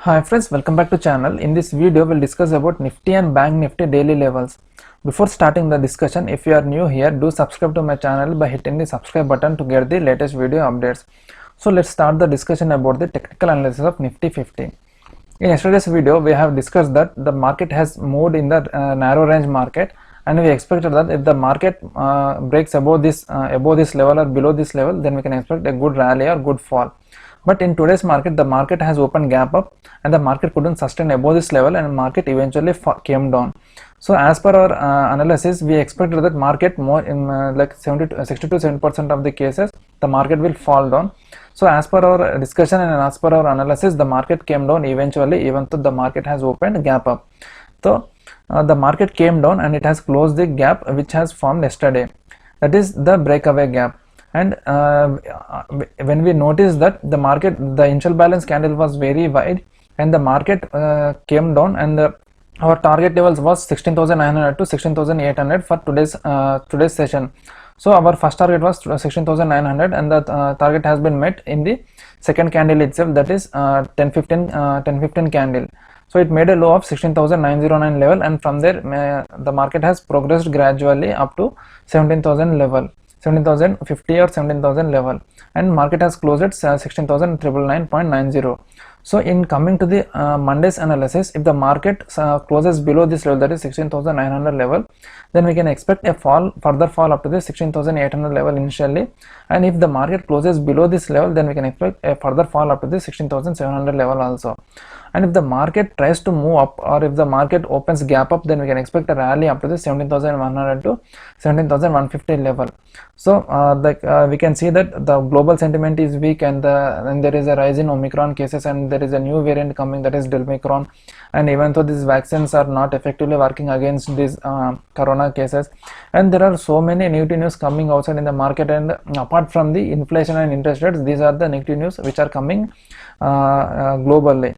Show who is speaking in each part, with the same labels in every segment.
Speaker 1: Hi friends, welcome back to channel. In this video we'll discuss about Nifty and Bank Nifty daily levels. Before starting the discussion, if you are new here, do subscribe to my channel by hitting the subscribe button to get the latest video updates. So let's start the discussion about the technical analysis of Nifty 50. In yesterday's video we have discussed that the market has moved in the narrow range market, and we expected that if the market breaks above this level or below this level, then we can expect a good rally or good fall. But in today's market, the market has opened gap up and the market couldn't sustain above this level, and market eventually came down. So as per our analysis, we expected that market more in like 60 to 70% of the cases the market will fall down. So as per our discussion and as per our analysis, the market came down eventually, even though the market has opened gap up. So the market came down and it has closed the gap which has formed yesterday, that is the breakaway gap. And when we notice that the market, the initial balance candle was very wide and the market came down, and our target levels was 16,900 to 16,800 for today's session. So our first target was 16,900 and the target has been met in the second candle itself, that is 1015 candle. So it made a low of 16,909 level, and from there the market has progressed gradually up to 17,000 level, 17,050 or 17,000 level, and market has closed at 16,999.90. So in coming to the Monday's analysis, if the market closes below this level, that is 16,900 level, then we can expect a further fall up to the 16,800 level initially, and if the market closes below this level, then we can expect a further fall up to the 16,700 level also. And if the market tries to move up, or if the market opens gap up, then we can expect a rally up to the 17,100 to 17,150 level. So we can see that the global sentiment is weak, and there is a rise in Omicron cases, and there is a new variant coming, that is Delmicron. And even though these vaccines are not effectively working against these corona cases, and there are so many negative news coming outside in the market, and apart from the inflation and interest rates, these are the negative news which are coming globally.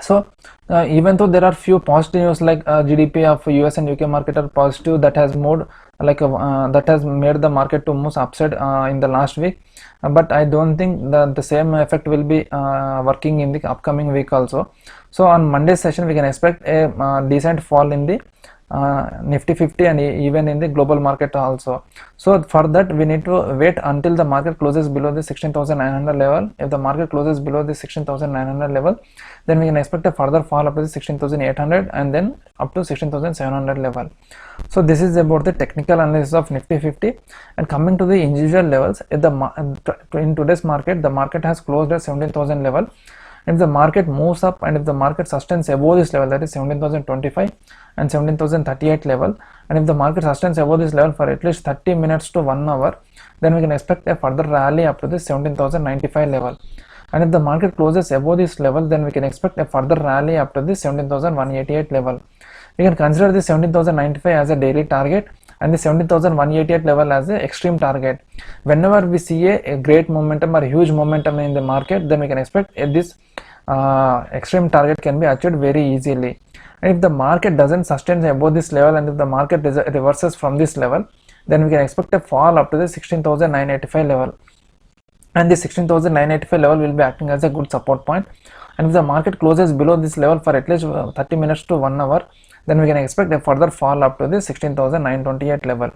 Speaker 1: So even though there are few positive news like GDP of US and UK market are positive, that has moved that has made the market to move upside in the last week, but I don't think the same effect will be working in the upcoming week also. So on Monday's session we can expect a decent fall in the Nifty 50 and even in the global market also. So for that we need to wait until the market closes below the 16,900 level. If the market closes below the 16,900 level, then we can expect a further fall up to the 16,800 and then up to 16,700 level. So this is about the technical analysis of Nifty 50. And coming to the individual levels, in today's market, the market has closed at 17,000 level. If the market moves up and if the market sustains above this level, that is 17,025 and 17,038 level, and if the market sustains above this level for at least 30 minutes to 1 hour, then we can expect a further rally up to the 17,095 level. And if the market closes above this level, then we can expect a further rally up to the 17,188 level. We can consider the 17,095 as a daily target and the 17,188 level as the extreme target. Whenever we see a great momentum or huge momentum in the market, then we can expect this extreme target can be achieved very easily. And if the market doesn't sustain above this level, and if the market reverses from this level, then we can expect a fall up to the 16,985 level, and the 16,985 level will be acting as a good support point. And if the market closes below this level for at least 30 minutes to 1 hour, then we can expect a further fall up to the 16,928 level,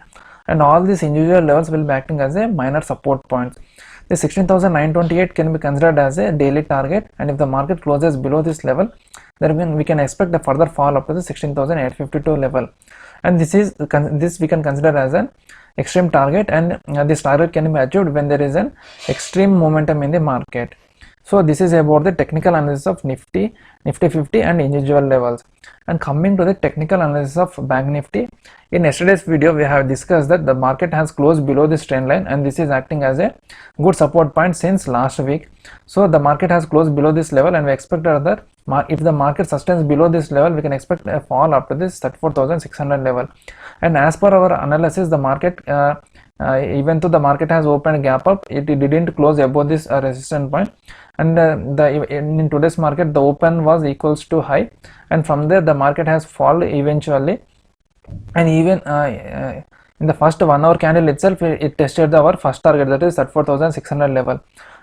Speaker 1: and all these individual levels will be acting as a minor support points. The 16,928 can be considered as a daily target, and if the market closes below this level, then we can expect a further fall up to the 16,852 level, and this we can consider as an extreme target, and this target can be achieved when there is an extreme momentum in the market. So this is about the technical analysis of Nifty 50 and individual levels. And coming to the technical analysis of Bank Nifty, in yesterday's video we have discussed that the market has closed below this trend line, and this is acting as a good support point since last week. So the market has closed below this level, and we expect that if the market sustains below this level, we can expect a fall up to this 34,600 level. And as per our analysis, the market even though the market has opened gap up, it didn't close above this resistance point, and in today's market the open was equals to high, and from there the market has fallen eventually, and even in the first 1 hour candle itself it tested our first target, that is 34,600 level,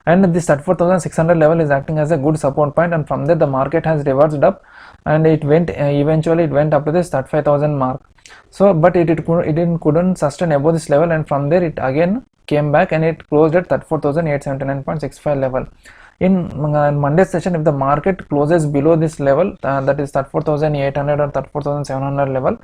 Speaker 1: and this 34,600 level is acting as a good support point, and from there the market has reversed up and it went eventually it went up to this 35,000 mark. So but it couldn't sustain above this level, and from there it again came back and it closed at 34,879.65 level. In Monday session, if the market closes below this level, that is 34,800 or 34,700 level,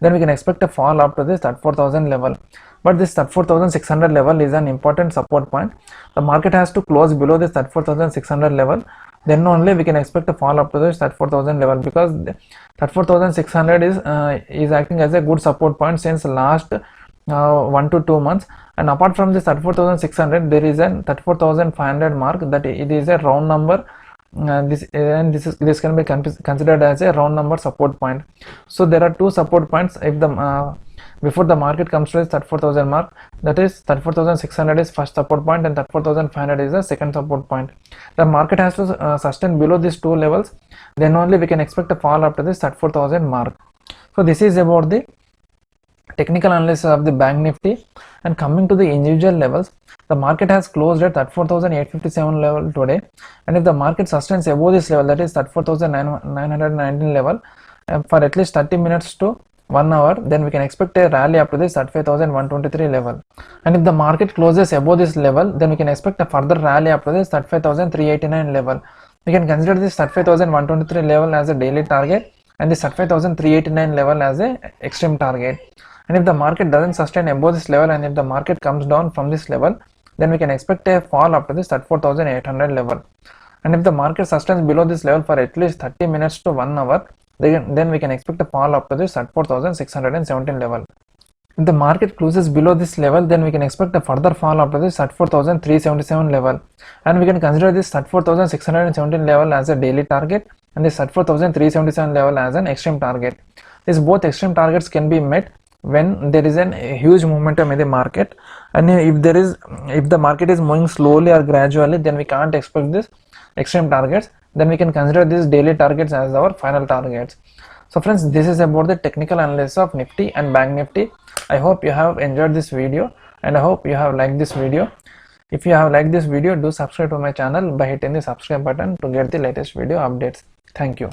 Speaker 1: then we can expect a fall up to this 34,000 level. But this 34,600 level is an important support point. The market has to close below this 34,600 level, then only we can expect a fall up to this 34,000 level, because 34,600 is acting as a good support point since last 1 to 2 months. And apart from this 34,600, there is a 34,500 mark, that it is a round number. This can be considered as a round number support point. So there are two support points. If the before the market comes to this 34,000 mark, that is 34,600 is first support point and 34,500 is the second support point. The market has to sustain below these two levels, then only we can expect a fall up to this 34,000 mark. So this is about the technical analysis of the bank nifty. And coming to the individual levels, the market has closed at 34,857 level today, and if the market sustains above this level, that is 34,919 level, for at least 30 minutes to 1 hour, then we can expect a rally up to this 35,123 level. And if the market closes above this level, then we can expect a further rally up to this 35,389 level. We can consider this 35,123 level as a daily target and this 35,389 level as a extreme target. And if the market doesn't sustain above this level, and if the market comes down from this level, then we can expect a fall up to this 34,800 level. And if the market sustains below this level for at least 30 minutes to 1 hour, then we can expect a fall up to this 34,617 level. If the market closes below this level, then we can expect a further fall up to this 34,377 level, and we can consider this 34,617 level as a daily target and this 34,377 level as an extreme target. These both extreme targets can be met when there is a huge momentum in the market, and if the market is moving slowly or gradually, then we can't expect this extreme targets. Then we can consider these daily targets as our final targets. So friends, this is about the technical analysis of Nifty and Bank Nifty. I hope you have enjoyed this video, and I hope you have liked this video. If you have liked this video, do subscribe to my channel by hitting the subscribe button to get the latest video updates. Thank you.